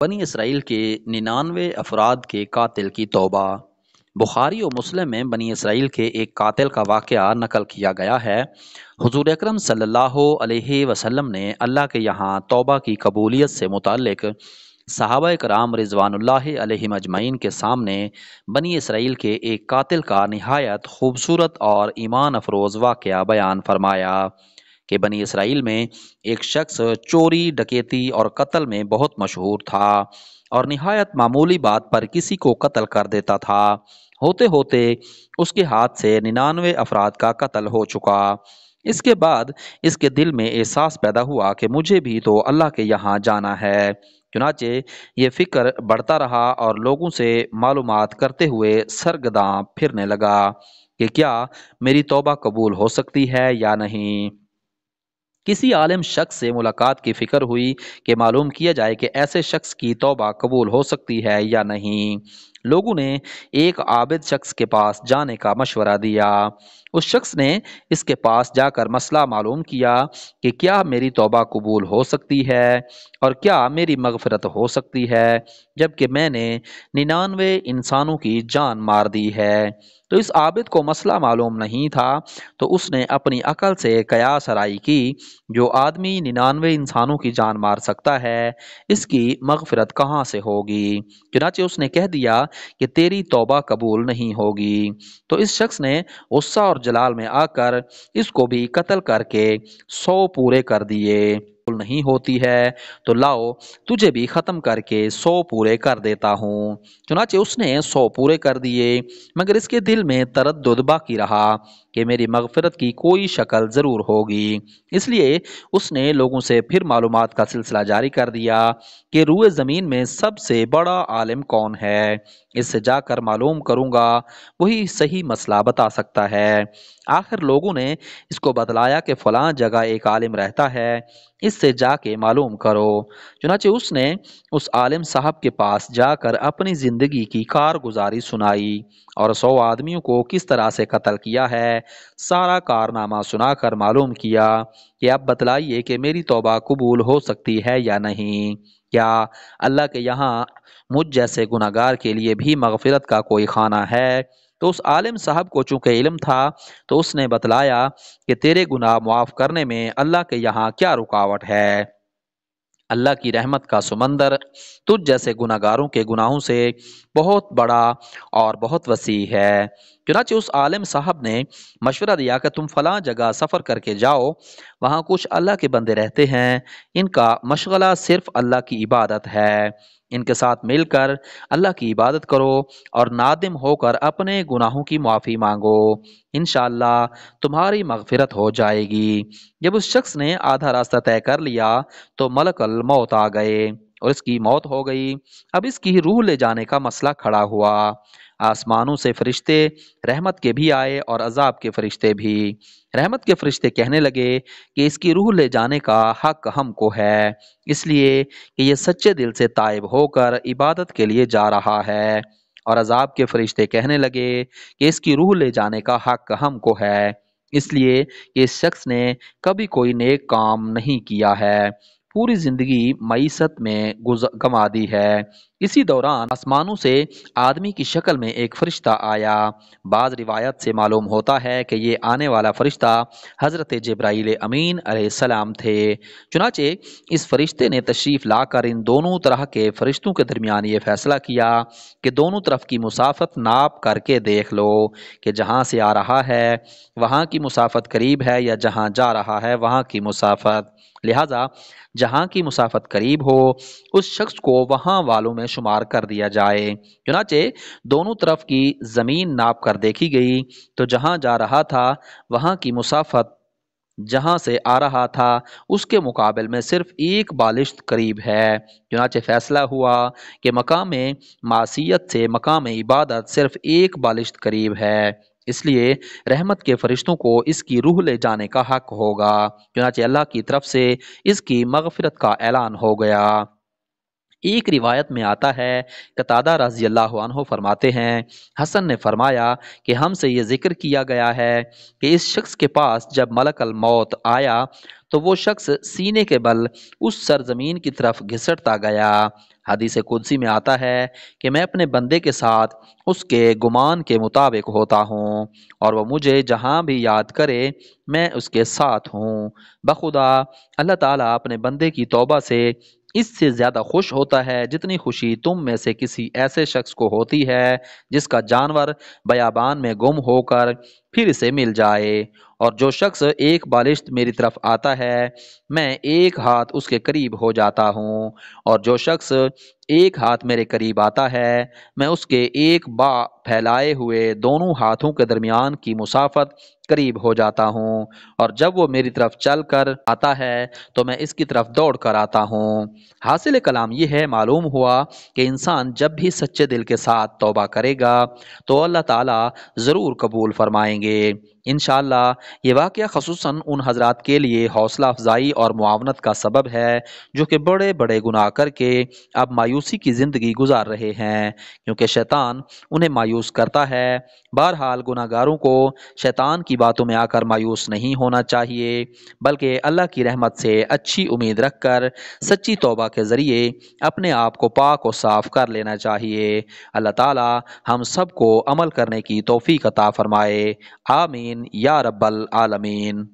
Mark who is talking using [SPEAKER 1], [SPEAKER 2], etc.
[SPEAKER 1] بنی اسرائیل کے 99 افراد کے قاتل کی توبہ۔ بخاری و مسلم میں بنی اسرائیل کے ایک قاتل کا واقعہ نقل کیا گیا ہے۔ حضور اکرم صلی اللہ علیہ وسلم نے اللہ کے یہاں توبہ کی قبولیت سے متعلق صحابہ کرام رضوان اللہ علیہم اجمعین کے سامنے بنی اسرائیل کے ایک قاتل کا نہایت خوبصورت اور ایمان افروز واقعہ بیان فرمایا کہ بنی اسرائیل میں ایک شخص چوری، ڈکیتی اور قتل میں بہت مشہور تھا اور نہایت معمولی بات پر کسی کو قتل کر دیتا تھا۔ ہوتے ہوتے اس کے ہاتھ سے 99 افراد کا قتل ہو چکا۔ اس کے بعد اس کے دل میں احساس پیدا ہوا کہ مجھے بھی تو اللہ کے یہاں جانا ہے۔ چنانچہ یہ فکر بڑھتا رہا اور لوگوں سے معلومات کرتے ہوئے سرگرداں پھرنے لگا کہ کیا میری توبہ قبول ہو سکتی ہے یا نہیں۔ کسی عالم شخص سے ملاقات کی فکر ہوئی کہ معلوم کیا جائے کہ ایسے شخص کی توبہ قبول ہو سکتی ہے یا نہیں۔ لوگوں نے ایک عابد شخص کے پاس جانے کا مشورہ دیا۔ اس شخص نے اس کے پاس جا کر مسئلہ معلوم کیا کہ کیا میری توبہ قبول ہو سکتی ہے اور کیا میری مغفرت ہو سکتی ہے جبکہ میں نے 99 انسانوں کی جان مار دی ہے۔ تو اس عابد کو مسئلہ معلوم نہیں تھا، تو اس نے اپنی عقل سے قیاس آرائی کی، جو آدمی 99 انسانوں کی جان مار سکتا ہے اس کی مغفرت کہاں سے ہوگی؟ چنانچہ اس نے کہہ دیا کہ تیری توبہ قبول نہیں ہوگی۔ تو اس شخص نے غصہ اور جلال میں آ کر اس کو بھی قتل کر کے 100 پورے کر دیے۔ نہیں ہوتی ہے تو لاؤ تجھے بھی ختم کر کے 100 پورے کر دیتا ہوں۔ چنانچہ اس نے 100 پورے کر دیے، مگر اس کے دل میں تردد باقی رہا کہ میری مغفرت کی کوئی شکل ضرور ہوگی۔ اس لیے اس نے لوگوں سے پھر معلومات کا سلسلہ جاری کر دیا کہ روئے زمین میں سب سے بڑا عالم کون ہے، اس سے جا کر معلوم کروں گا، وہی صحیح مسئلہ بتا سکتا ہے۔ آخر لوگوں نے اس کو بتلایا کہ فلاں جگہ ایک عالم رہتا ہے، اس سے جا کے معلوم کرو۔ چنانچہ اس نے اس عالم صاحب کے پاس جا کر اپنی زندگی کی کارگزاری سنائی اور 100 آدمیوں کو کس طرح سے قتل کیا ہے سارا کارنامہ سنا کر معلوم کیا کہ اب بتلائیے کہ میری توبہ قبول ہو سکتی ہے یا نہیں۔ کیا اللہ کے یہاں مجھ جیسے گناہگار کے لیے بھی مغفرت کا کوئی خانہ ہے؟ تو اس عالم صاحب کو چونکہ علم تھا تو اس نے بتلایا کہ تیرے گناہ معاف کرنے میں اللہ کے یہاں کیا رکاوٹ ہے؟ اللہ کی رحمت کا سمندر تجھ جیسے گناہگاروں کے گناہوں سے بہت بڑا اور بہت وسیع ہے۔ چنانچہ اس عالم صاحب نے مشورہ دیا کہ تم فلاں جگہ سفر کر کے جاؤ، وہاں کچھ اللہ کے بندے رہتے ہیں، ان کا مشغلہ صرف اللہ کی عبادت ہے، ان کے ساتھ مل کر اللہ کی عبادت کرو اور نادم ہو کر اپنے گناہوں کی معافی مانگو، انشاءاللہ تمہاری مغفرت ہو جائے گی۔ جب اس شخص نے آدھا راستہ طے کر لیا تو ملک الموت آ گئے اور اس کی موت ہو گئی۔ اب اس کی روح لے جانے کا مسئلہ کھڑا ہوا۔ آسمانوں سے فرشتے رحمت کے بھی آئے اور عذاب کے فرشتے بھی۔ رحمت کے فرشتے کہنے لگے کہ اس کی روح لے جانے کا حق ہم کو ہے، اس لیے کہ یہ سچے دل سے تائب ہو کر عبادت کے لیے جا رہا ہے۔ اور عذاب کے فرشتے کہنے لگے کہ اس کی روح لے جانے کا حق ہم کو ہے، اس لیے کہ اس شخص نے کبھی کوئی نیک کام نہیں کیا ہے، پوری زندگی معیشت میں گما دی ہے۔ اسی دوران آسمانوں سے آدمی کی شکل میں ایک فرشتہ آیا۔ بعض روایت سے معلوم ہوتا ہے کہ یہ آنے والا فرشتہ حضرت جبرائیل امین علیہ السلام تھے۔ چنانچہ اس فرشتے نے تشریف لا کر ان دونوں طرح کے فرشتوں کے درمیان یہ فیصلہ کیا کہ دونوں طرف کی مسافت ناپ کر کے دیکھ لو کہ جہاں سے آ رہا ہے وہاں کی مسافت قریب ہے یا جہاں جا رہا ہے وہاں کی مسافت، لہذا جہاں کی مسافت قریب ہو اس شخص کو وہاں والوں میں شمار کر دیا جائے۔ چنانچہ دونوں طرف کی زمین ناپ کر دیکھی گئی تو جہاں جا رہا تھا وہاں کی مسافت جہاں سے آ رہا تھا اس کے مقابل میں صرف ایک بالشت قریب ہے۔ چنانچہ فیصلہ ہوا کہ مقام معصیت سے مقام عبادت صرف ایک بالشت قریب ہے، اس لیے رحمت کے فرشتوں کو اس کی روح لے جانے کا حق ہوگا۔ چنانچہ اللہ کی طرف سے اس کی مغفرت کا اعلان ہو گیا۔ ایک روایت میں آتا ہے، قتادہ رضی اللہ عنہ فرماتے ہیں، حسن نے فرمایا کہ ہم سے یہ ذکر کیا گیا ہے کہ اس شخص کے پاس جب ملک الموت آیا تو وہ شخص سینے کے بل اس سرزمین کی طرف گھسٹتا گیا۔ حدیث قدسی میں آتا ہے کہ میں اپنے بندے کے ساتھ اس کے گمان کے مطابق ہوتا ہوں، اور وہ مجھے جہاں بھی یاد کرے میں اس کے ساتھ ہوں۔ بخدا اللہ تعالیٰ اپنے بندے کی توبہ سے اس سے زیادہ خوش ہوتا ہے جتنی خوشی تم میں سے کسی ایسے شخص کو ہوتی ہے جس کا جانور بیابان میں گم ہو کر پھر اسے مل جائے۔ اور جو شخص ایک بالشت میری طرف آتا ہے میں ایک ہاتھ اس کے قریب ہو جاتا ہوں، اور جو شخص ایک ہاتھ میرے قریب آتا ہے میں اس کے ایک با پھیلائے ہوئے دونوں ہاتھوں کے درمیان کی مسافت قریب ہو جاتا ہوں، اور جب وہ میری طرف چل کر آتا ہے تو میں اس کی طرف دوڑ کر آتا ہوں۔ حاصل کلام یہ ہے، معلوم ہوا کہ انسان جب بھی سچے دل کے ساتھ توبہ کرے گا تو اللہ تعالیٰ ضرور قبول فرمائیں گے۔ انشاءاللہ یہ واقعہ خصوصاً ان حضرات کے لیے حوصلہ افزائی اور معاونت کا سبب ہے جو کہ بڑے بڑے گناہ کر کے اب مایوسی کی زندگی گزار رہے ہیں، کیونکہ شیطان انہیں مایوس کرتا ہے۔ بہرحال گناہ گاروں کو شیطان کی باتوں میں آ کر مایوس نہیں ہونا چاہیے، بلکہ اللہ کی رحمت سے اچھی امید رکھ کر سچی توبہ کے ذریعے اپنے آپ کو پاک و صاف کر لینا چاہیے۔ اللہ تعالی ہم سب کو عمل کرنے کی توفیق عطا فرمائے، آمین یا رب العالمین۔